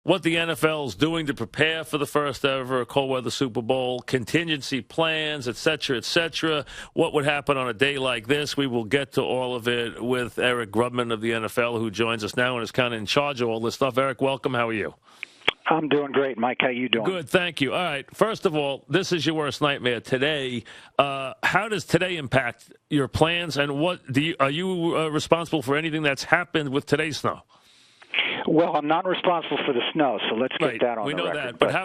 what the NFL is doing to prepare for the first ever cold-weather Super Bowl, contingency plans, et cetera, what would happen on a day like this. We will get to all of it with Eric Grubman of the NFL, who joins us now and is kind of in charge of all this stuff. Eric, welcome. How are you? I'm doing great, Mike. How you doing? Good, thank you. All right, first of all, this is your worst nightmare today. How does today impact your plans, and are you responsible for anything that's happened with today's snow? Well, I'm not responsible for the snow, so let's get that on the record. We know that, but how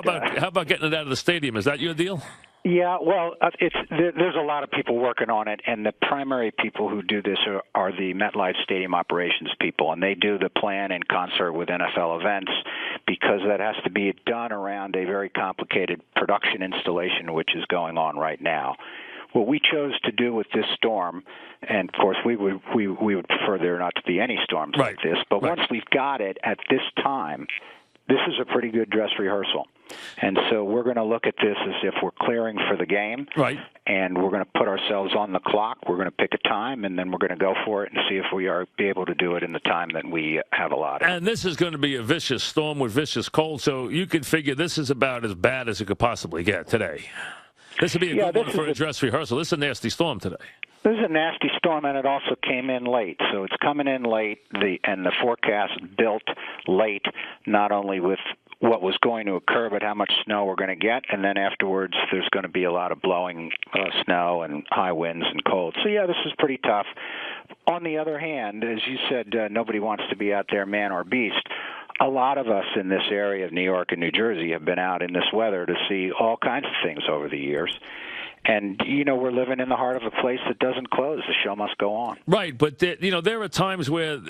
about getting it out of the stadium? Is that your deal? Yeah, well, there's a lot of people working on it, and the primary people who do this are the MetLife Stadium operations people, and they do the plan in concert with NFL events because that has to be done around a very complicated production installation, which is going on right now. What we chose to do with this storm, and of course we would prefer there not to be any storms like this, but once we've got it at this time, this is a pretty good dress rehearsal. And so we're going to look at this as if we're clearing for the game, and we're going to put ourselves on the clock. We're going to pick a time, and then we're going to go for it and see if we are able to do it in the time that we have allotted. And this is going to be a vicious storm with vicious cold, so you could figure this is about as bad as it could possibly get today. This would be a good one for a dress rehearsal. This is a nasty storm today. This is a nasty storm, and it also came in late. So it's coming in late, and the forecast built late, not only with what was going to occur, but how much snow we're going to get. And then afterwards, there's going to be a lot of blowing snow and high winds and cold. So, yeah, this is pretty tough. On the other hand, as you said, nobody wants to be out there, man or beast. A lot of us in this area of New York and New Jersey have been out in this weather to see all kinds of things over the years. And, we're living in the heart of a place that doesn't close. The show must go on. Right, but, there are times where,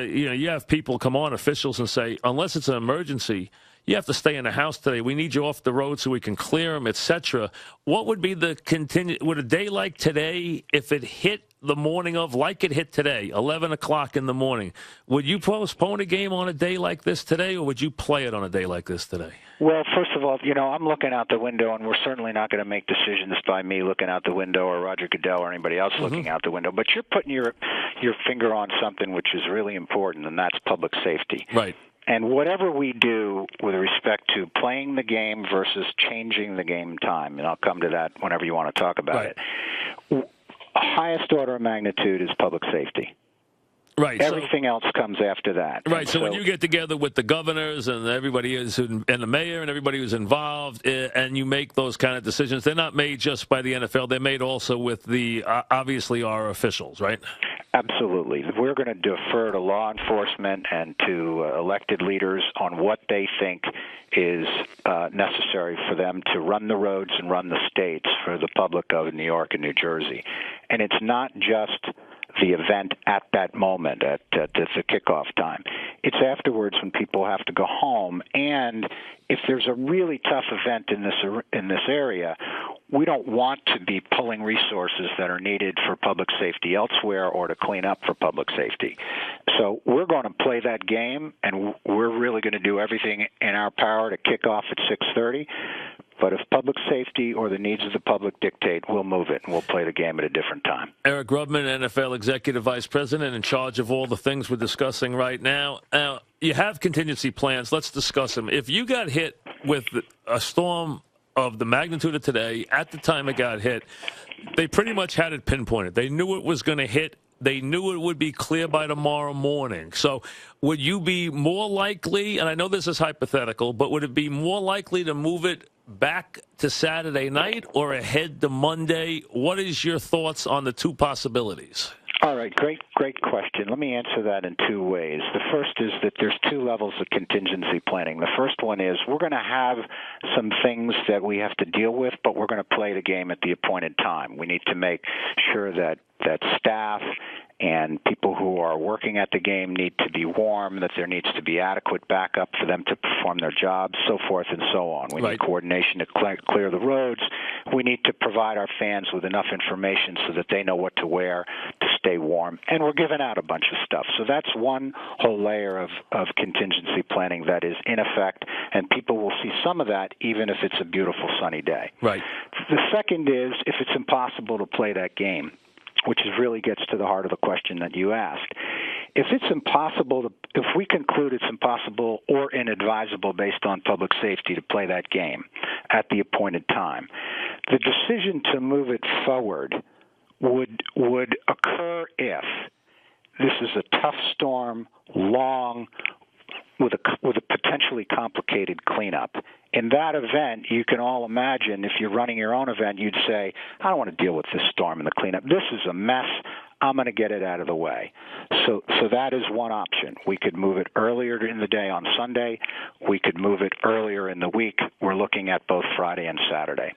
you have people come on, officials, and say, unless it's an emergency, you have to stay in the house today. We need you off the road so we can clear them, et cetera. What would be would a day like today, if it hit the morning of, like it hit today, 11 o'clock in the morning, would you postpone a game on a day like this today, or would you play it on a day like this today? Well, first of all, I'm looking out the window, and we're certainly not going to make decisions by me looking out the window or Roger Goodell or anybody else looking out the window. But you're putting your finger on something which is really important, and that's public safety. Right. And whatever we do with respect to playing the game versus changing the game time, and I'll come to that whenever you want to talk about it, highest order of magnitude is public safety. Right. Everything else comes after that. Right. So when you get together with the governors and everybody and the mayor and everybody who's involved, and you make those kind of decisions, they're not made just by the NFL. They're made also with obviously our officials, right? Absolutely. We're going to defer to law enforcement and to elected leaders on what they think is necessary for them to run the roads and run the states for the public of New York and New Jersey. And it's not just the event at that moment, at the kickoff time. It's afterwards when people have to go home. And if there's a really tough event in this area, we don't want to be pulling resources that are needed for public safety elsewhere or to clean up for public safety. So we're going to play that game, and we're really going to do everything in our power to kick off at 6:30. But if public safety or the needs of the public dictate, we'll move it, and we'll play the game at a different time. Eric Grubman, NFL Executive Vice President, in charge of all the things we're discussing right now. Now, you have contingency plans. Let's discuss them. If you got hit with a storm of the magnitude of today, at the time it got hit, they pretty much had it pinpointed. They knew it was going to hit. They knew it would be clear by tomorrow morning. So would you be more likely, and I know this is hypothetical, but would it be more likely to move it back to Saturday night or ahead to Monday? What is your thoughts on the two possibilities? All right, great question. Let me answer that in two ways. The first is that there's two levels of contingency planning. The first one is we're going to have some things that we have to deal with, but we're going to play the game at the appointed time. We need to make sure that staff and people who are working at the game need to be warm, that there needs to be adequate backup for them to perform their jobs, so forth and so on. We need coordination to clear the roads. We need to provide our fans with enough information so that they know what to wear to stay warm. And we're giving out a bunch of stuff. So that's one whole layer of contingency planning that is in effect, and people will see some of that even if it's a beautiful sunny day. Right. The second is if it's impossible to play that game, which really gets to the heart of the question that you asked. if it's impossible if we conclude it's impossible or inadvisable based on public safety to play that game at the appointed time, the decision to move it forward would occur if this is a tough storm, long, with a potentially complicated cleanup. In that event, you can all imagine if you're running your own event, you'd say, I don't want to deal with this storm and the cleanup. This is a mess. I'm going to get it out of the way. So that is one option. We could move it earlier in the day on Sunday. We could move it earlier in the week. We're looking at both Friday and Saturday.